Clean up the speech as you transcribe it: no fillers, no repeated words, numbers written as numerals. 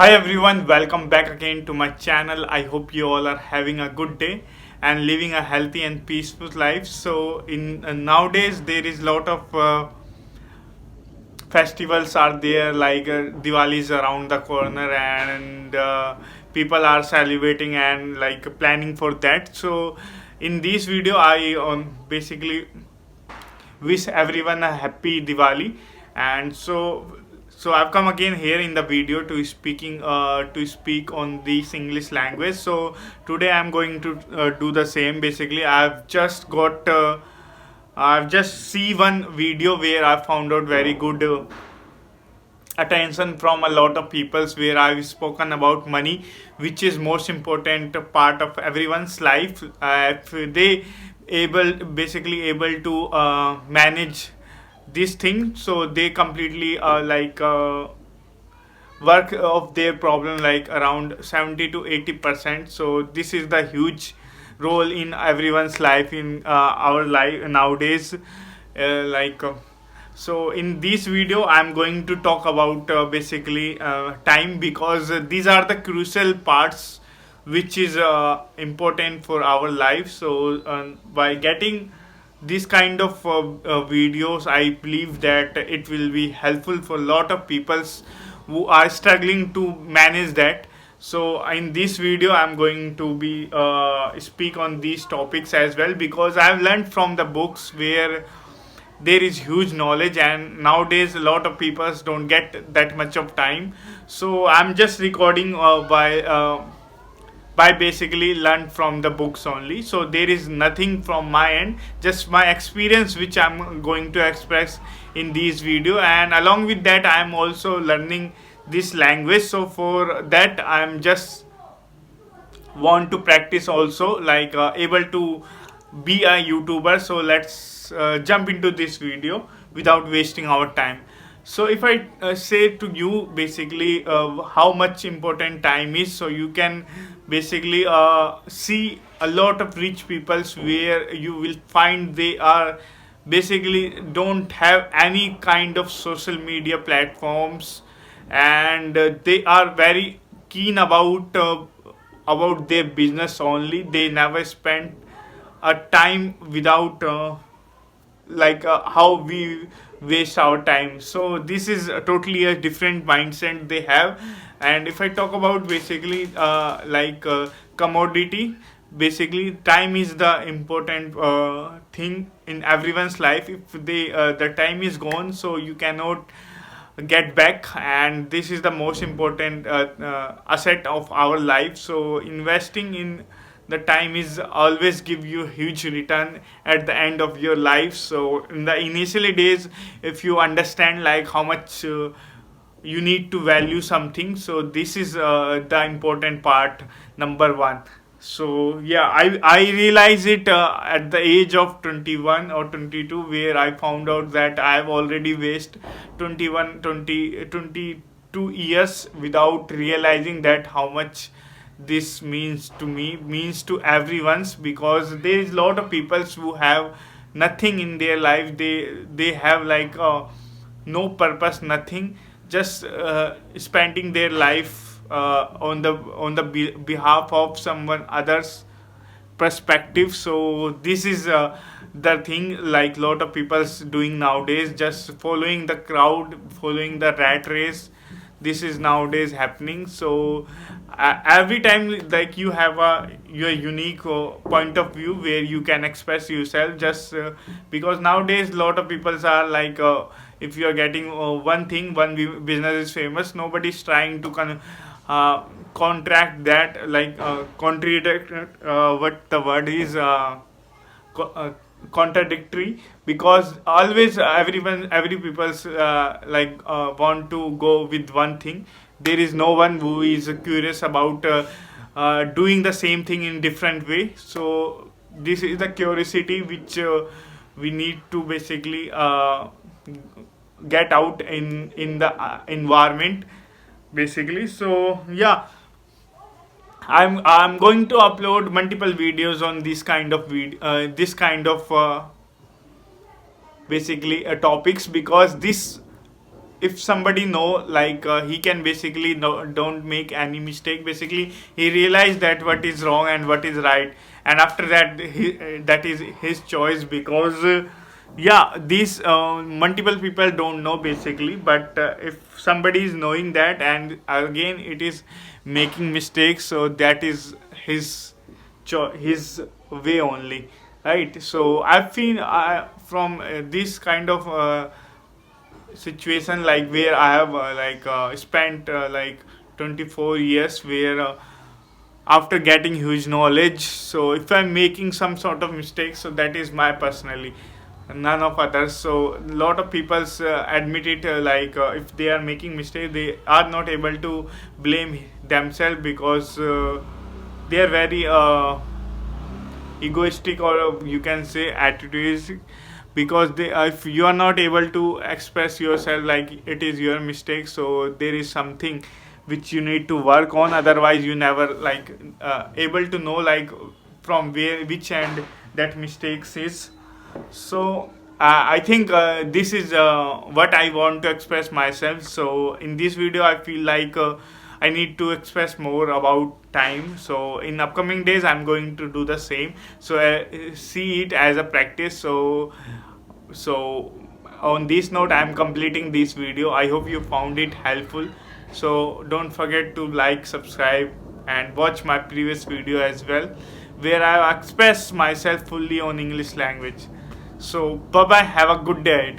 Hi everyone, welcome back again to my channel. I hope you all are having a good day and living a healthy and peaceful life. So in nowadays there is lot of festivals are there like Diwali is around the corner and people are celebrating and like planning for that. So in this video I basically wish everyone a happy Diwali. And so I've come again here in the video to speak on this English language. So today I'm going to do the same. Basically, I've just see one video where I found out very good attention from a lot of peoples where I've spoken about money, which is most important part of everyone's life. If they able to manage this thing, so they completely work of their problem like around 70 to 80%. So this is the huge role in everyone's life in our life nowadays. Like so in this video I'm going to talk about basically time, because these are the crucial parts which is important for our life. So by getting this kind of videos, I believe that it will be helpful for a lot of peoples who are struggling to manage that. So in this video I'm going to be speak on these topics as well, because I've learned from the books where there is huge knowledge, and nowadays a lot of people don't get that much of time. So I'm just recording by basically learn from the books only. So there is nothing from my end, just my experience which I'm going to express in this video. And along with that I'm also learning this language, so for that I'm just want to practice also, like able to be a YouTuber. So let's jump into this video without wasting our time. So if I say to you basically how much important time is, so you can basically see a lot of rich peoples where you will find they are basically don't have any kind of social media platforms, and they are very keen about their business only. They never spend a time without how we waste our time. So this is totally a different mindset they have. And if I talk about basically commodity, basically time is the important thing in everyone's life. If the time is gone, so you cannot get back, and this is the most important asset of our life. So investing in the time is always give you huge return at the end of your life. So in the initial days, if you understand like how much you need to value something, so this is the important part, number one. So yeah, I realize it at the age of 21 or 22, where I found out that I've already wasted 22 years without realizing that how much this means to me, means to everyone's, because there is a lot of people who have nothing in their life. They have like no purpose, nothing, just spending their life on the behalf of someone others perspective. So this is the thing like lot of people's doing nowadays, just following the crowd, following the rat race. This is nowadays happening. So every time like you have your unique point of view where you can express yourself, just because nowadays a lot of people are like if you are getting one thing, business is famous, nobody's trying to contract that, like contradict what the word is co- uh, contradictory, because always every people's want to go with one thing. There is no one who is curious about doing the same thing in different way. So this is the curiosity which we need to basically get out in the environment basically. So yeah, I'm going to upload multiple videos on this kind of basically topics, because this if somebody know, like he can basically don't make any mistake. Basically he realized that what is wrong and what is right, and after that that is his choice. Because yeah, these multiple people don't know basically. But if somebody is knowing that and again it is making mistakes, so that is his his way only, right? So I've been from this kind of situation, like where I have spent like 24 years, where after getting huge knowledge, so if I'm making some sort of mistake, so that is my personally, none of others. So a lot of people admit it, if they are making mistake, they are not able to blame themselves, because they are very egoistic, or you can say attitudes. Because they, if you are not able to express yourself like it is your mistake, so there is something which you need to work on. Otherwise you never able to know like from where, which end that mistakes is. So I think this is what I want to express myself. So in this video I feel like I need to express more about time. So in upcoming days I'm going to do the same. So see it as a practice. So on this note I'm completing this video. I hope you found it helpful. So don't forget to like, subscribe, and watch my previous video as well, where I express myself fully on English language. So bye bye, have a good day.